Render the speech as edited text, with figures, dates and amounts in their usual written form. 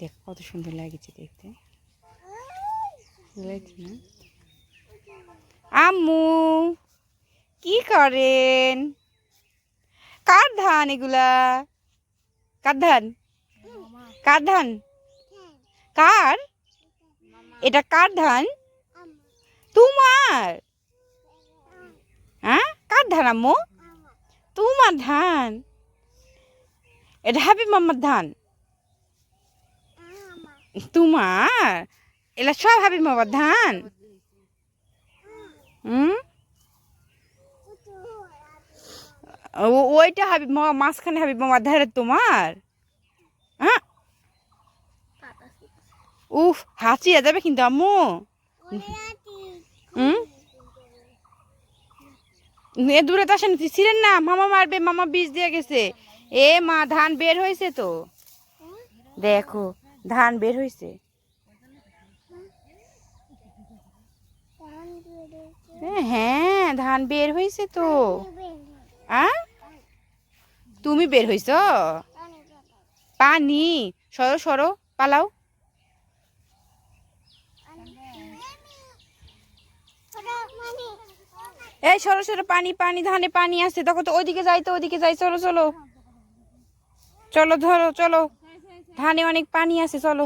দেখ কত সুন্দর লাগছে দেখতে। না আম্মু কি করেন? কার ধান এগুলা? কার ধান? কার ধান? কার? এটা কার ধান? তোমার? হ্যাঁ কার ধান আম্মু? তোমার ধান? এটা হাবিব মাম্মার ধান? তোমার? এলা সব হাবিব মামার ধান? ওইটা হাবিব মামা, মাঝখানে হাবিব মামার ধারে তোমার? হ্যাঁ উফ হাঁচিয়ে যাবে কিন্তু আম্মু। এ দূরে তো আসেন, ছিলেন না, মামা মারবে, মামা বীজ দিয়ে গেছে। এ মা ধান বের হয়েছে তো, দেখো ধান বের হয়েছে। হ্যাঁ ধান বের হয়েছে তো। তুমি বের হইছ? পানি? সরো সরো, পালাও। এই সরো সরো, পানি পানি, ধানে পানি আছে, দেখো তো ওইদিকে যাই, তো ওইদিকে যাই, চলো চলো চলো, ধরো চলো, ধানে অনেক পানি আছে, চলো।